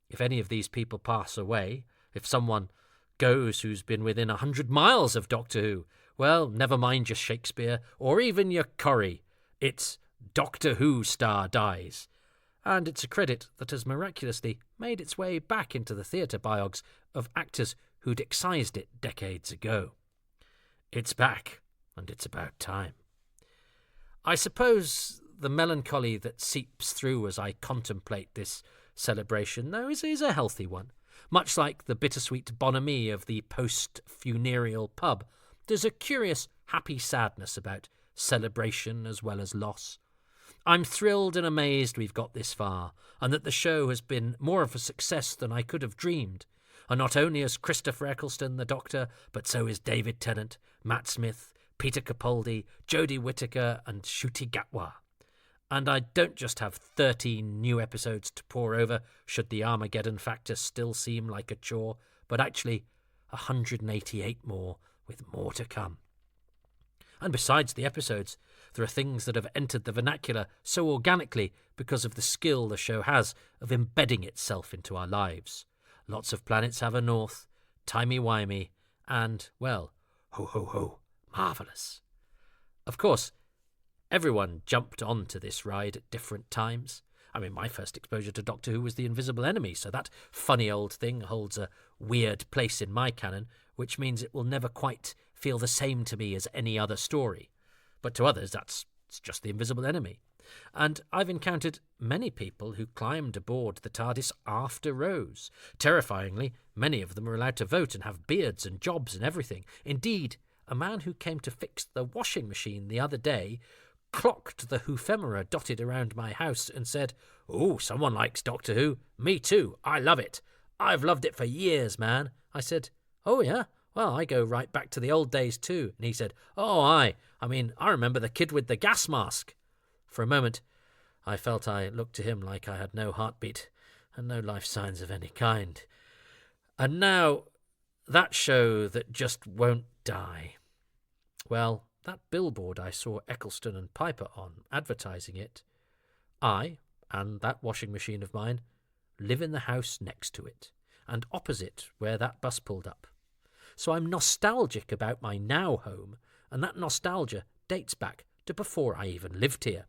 if any of these people pass away, if someone goes who's been within 100 miles of Doctor Who, well, never mind your Shakespeare or even your Corrie. It's Doctor Who star dies. And it's a credit that has miraculously made its way back into the theatre biogs of actors who'd excised it decades ago. It's back, and it's about time. I suppose the melancholy that seeps through as I contemplate this celebration, though, is a healthy one. Much like the bittersweet bonhomie of the post-funereal pub, there's a curious happy sadness about celebration as well as loss. I'm thrilled and amazed we've got this far, and that the show has been more of a success than I could have dreamed. And not only is Christopher Eccleston the Doctor, but so is David Tennant, Matt Smith, Peter Capaldi, Jodie Whittaker, and Ncuti Gatwa. And I don't just have 13 new episodes to pore over, should the Armageddon factor still seem like a chore, but actually 188 more, with more to come. And besides the episodes, there are things that have entered the vernacular so organically because of the skill the show has of embedding itself into our lives. Lots of planets have a north, timey-wimey, and, well, ho ho ho, marvellous. Of course, everyone jumped onto this ride at different times. I mean, my first exposure to Doctor Who was The Invisible Enemy, so that funny old thing holds a weird place in my canon, which means it will never quite feel the same to me as any other story. But to others, it's just The Invisible Enemy. And I've encountered many people who climbed aboard the TARDIS after Rose. Terrifyingly, many of them are allowed to vote and have beards and jobs and everything. Indeed, a man who came to fix the washing machine the other day clocked the Whophemera dotted around my house and said, "Oh, someone likes Doctor Who. Me too. I love it. I've loved it for years, man." I said, "Oh, yeah? Well, I go right back to the old days too." And he said, "Oh, I remember the kid with the gas mask." For a moment, I felt I looked to him like I had no heartbeat and no life signs of any kind. And now, that show that just won't die. Well, that billboard I saw Eccleston and Piper on, advertising it, I, and that washing machine of mine, live in the house next to it, and opposite where that bus pulled up. So I'm nostalgic about my now home, and that nostalgia dates back to before I even lived here.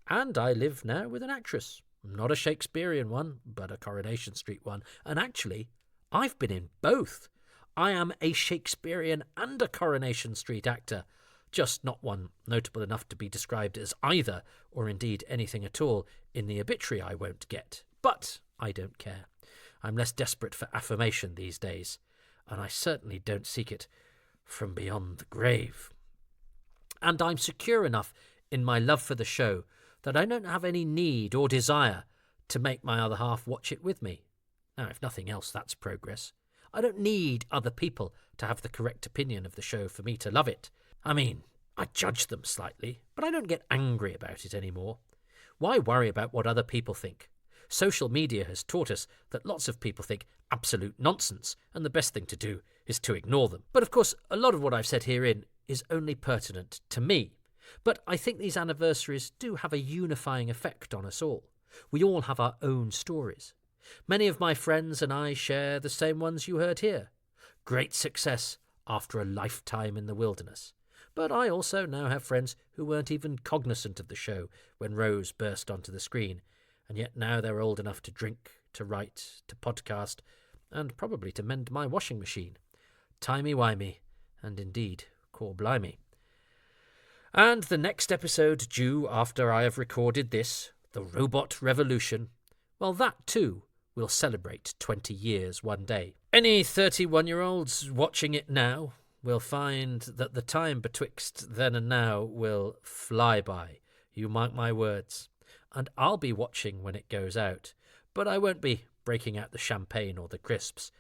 And I live now with an actress, Not a Shakespearean one, but a Coronation Street one. And actually, I've been in both. I am a Shakespearean and a Coronation Street actor, just not one notable enough to be described as either, or indeed anything at all, in the obituary I won't get. But I don't care. I'm less desperate for affirmation these days, and I certainly don't seek it from beyond the grave. And I'm secure enough in my love for the show that I don't have any need or desire to make my other half watch it with me. Now, if nothing else, that's progress. I don't need other people to have the correct opinion of the show for me to love it. I mean, I judge them slightly, but I don't get angry about it anymore. Why worry about what other people think? Social media has taught us that lots of people think absolute nonsense, and the best thing to do is to ignore them. But of course, a lot of what I've said herein is only pertinent to me. But I think these anniversaries do have a unifying effect on us all. We all have our own stories. Many of my friends and I share the same ones you heard here. Great success after a lifetime in the wilderness. But I also now have friends who weren't even cognizant of the show when Rose burst onto the screen, and yet now they're old enough to drink, to write, to podcast, and probably to mend my washing machine. Timey-wimey, and indeed, cor blimey. And the next episode due after I have recorded this, The Robot Revolution, well, that too will celebrate 20 years one day. Any 31-year-olds watching it now will find that the time betwixt then and now will fly by. You mark my words. And I'll be watching when it goes out, but I won't be breaking out the champagne or the crisps.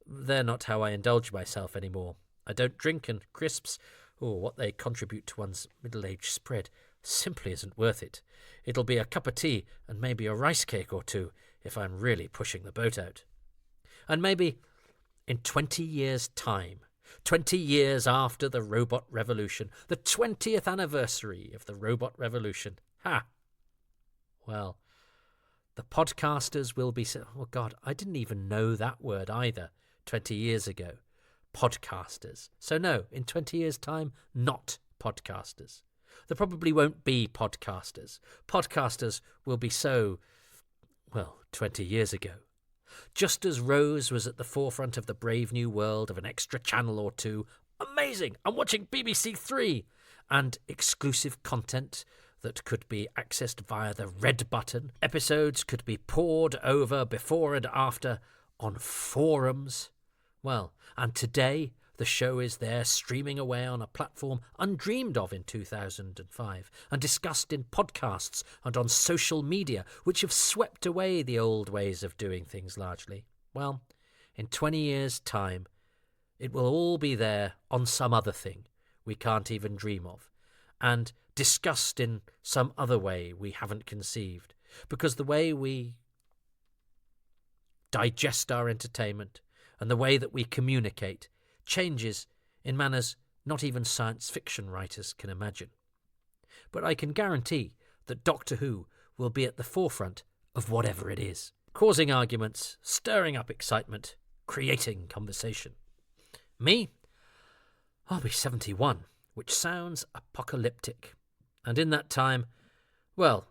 They're not how I indulge myself anymore. I don't drink, and crisps, what they contribute to one's middle-aged spread, simply isn't worth it. It'll be a cup of tea and maybe a rice cake or two if I'm really pushing the boat out. And maybe in 20 years' time, 20 years after the Robot Revolution, the 20th anniversary of the Robot Revolution, well, the podcasters will be... Oh, God, I didn't even know that word either 20 years ago. Podcasters. So no, in 20 years' time, not podcasters. There probably won't be podcasters. Podcasters will be 20 years ago. Just as Rose was at the forefront of the brave new world of an extra channel or two, amazing, I'm watching BBC Three, and exclusive content that could be accessed via the red button. Episodes could be pored over before and after on forums. Well, and today the show is there streaming away on a platform undreamed of in 2005 and discussed in podcasts and on social media, which have swept away the old ways of doing things largely. Well, in 20 years' time, it will all be there on some other thing we can't even dream of, and discussed in some other way we haven't conceived, because the way we digest our entertainment and the way that we communicate changes in manners not even science fiction writers can imagine. But I can guarantee that Doctor Who will be at the forefront of whatever it is, causing arguments, stirring up excitement, creating conversation. Me? I'll be 71, which sounds apocalyptic. And in that time, well,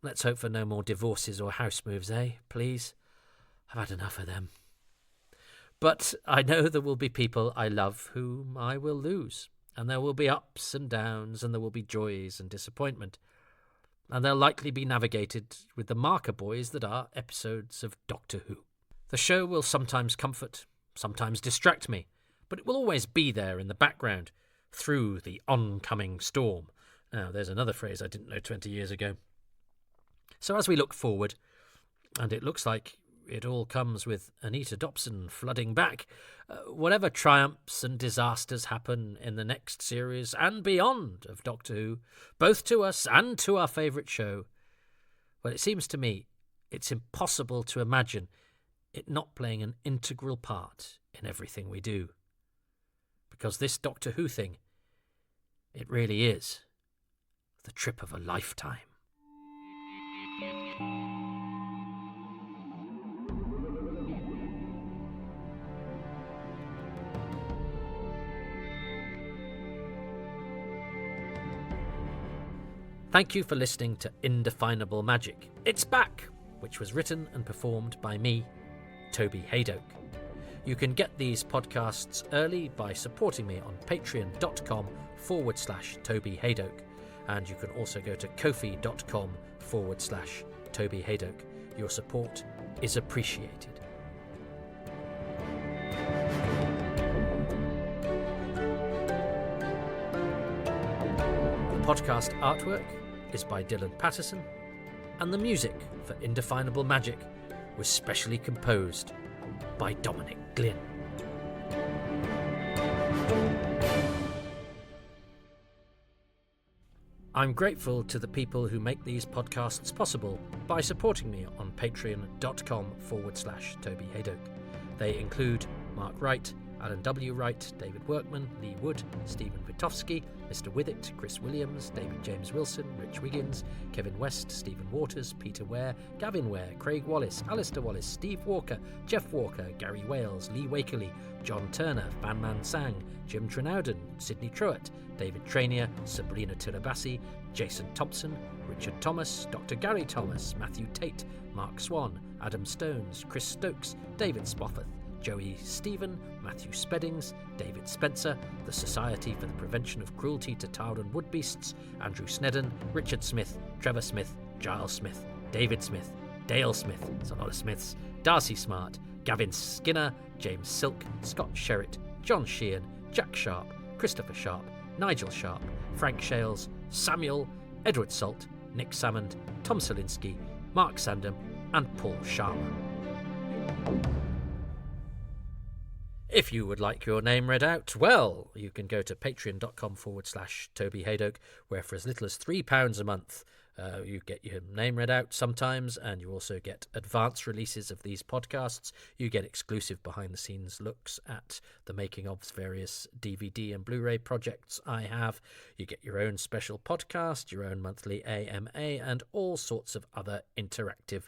let's hope for no more divorces or house moves, please? I've had enough of them. But I know there will be people I love whom I will lose, and there will be ups and downs, and there will be joys and disappointment, and they'll likely be navigated with the marker buoys that are episodes of Doctor Who. The show will sometimes comfort, sometimes distract me, but it will always be there in the background, through the oncoming storm. Now, there's another phrase I didn't know 20 years ago. So as we look forward, and it looks like it all comes with Anita Dobson flooding back, whatever triumphs and disasters happen in the next series and beyond of Doctor Who, both to us and to our favourite show, well, it seems to me it's impossible to imagine it not playing an integral part in everything we do. Because this Doctor Who thing, it really is the trip of a lifetime. Thank you for listening to Indefinable Magic. It's back! which was written and performed by me, Toby Haydock. You can get these podcasts early by supporting me on patreon.com/Toby Haydock, and you can also go to kofi.com/Toby Haydock. Your support is appreciated. The podcast artwork is by Dylan Patterson, and the music for Indefinable Magic was specially composed by Dominic Glynn. I'm grateful to the people who make these podcasts possible by supporting me on patreon.com/Toby Haydock. They include Mark Wright, Alan W. Wright, David Workman, Lee Wood, Stephen Witowski, Mr. Withit, Chris Williams, David James Wilson, Rich Wiggins, Kevin West, Stephen Waters, Peter Ware, Gavin Ware, Craig Wallace, Alistair Wallace, Steve Walker, Jeff Walker, Gary Wales, Lee Wakerley, John Turner, Banman Sang, Jim Trenowden, Sidney Truitt, David Trainier, Sabrina Tirabassi, Jason Thompson, Richard Thomas, Dr. Gary Thomas, Matthew Tate, Mark Swan, Adam Stones, Chris Stokes, David Spofford, Joey Stephen, Matthew Speddings, David Spencer, the Society for the Prevention of Cruelty to Towron Woodbeasts, Andrew Snedden, Richard Smith, Trevor Smith, Giles Smith, David Smith, Dale Smith, there's a lot of Smiths, Darcy Smart, Gavin Skinner, James Silk, Scott Sherritt, John Sheehan, Jack Sharp, Christopher Sharp, Nigel Sharp, Frank Shales, Samuel, Edward Salt, Nick Salmond, Tom Selinsky, Mark Sandham, and Paul Sharma. If you would like your name read out, well, you can go to patreon.com/Toby Haydock, where for as little as £3 a month, you get your name read out sometimes, and you also get advance releases of these podcasts. You get exclusive behind-the-scenes looks at the making of various DVD and Blu-ray projects I have. You get your own special podcast, your own monthly AMA, and all sorts of other interactive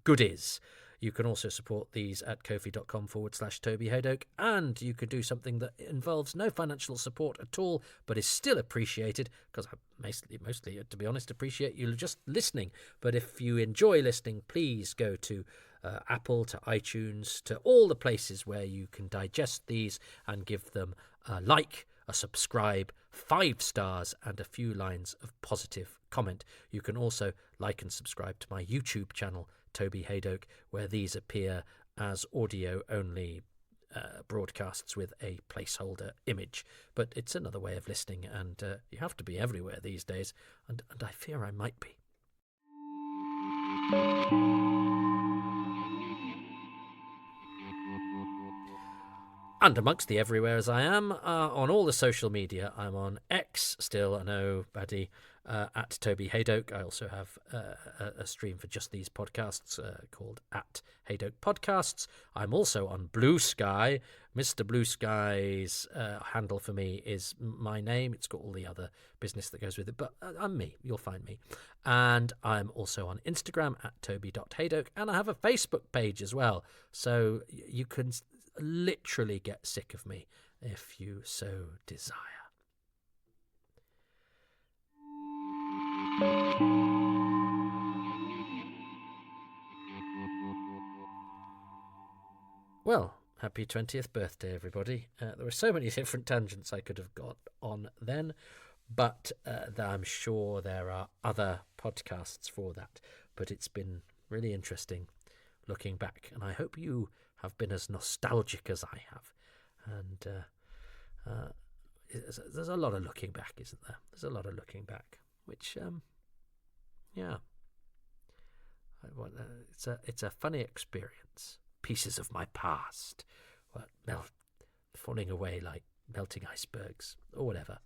goodies. You can also support these at kofi.com/Toby Haydock, and you could do something that involves no financial support at all, but is still appreciated, because I mostly, to be honest, appreciate you just listening. But if you enjoy listening, please go to Apple, to iTunes, to all the places where you can digest these and give them a like, a subscribe, 5 stars, and a few lines of positive comment. You can also like and subscribe to my YouTube channel, Toby Haydock, where these appear as audio-only broadcasts with a placeholder image. But it's another way of listening, and you have to be everywhere these days, and I fear I might be. And amongst the everywheres I am, on all the social media, I'm on X still, I know, baddie, at Toby Haydock. I also have a stream for just these podcasts called at Haydock Podcasts. I'm also on Blue Sky. Mr. Blue Sky's handle for me is my name. It's got all the other business that goes with it, but I'm me. You'll find me. And I'm also on Instagram at toby.haydock, and I have a Facebook page as well. So you can literally get sick of me if you so desire. Well, happy 20th birthday, everybody. There were so many different tangents I could have got on then, but I'm sure there are other podcasts for that. But it's been really interesting looking back, and I hope you have been as nostalgic as I have. And there's a lot of looking back, isn't there? There's a lot of looking back, which, yeah, it's a funny experience. Pieces of my past, falling away like melting icebergs, or whatever.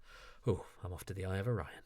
Oh, I'm off to the Eye of Orion.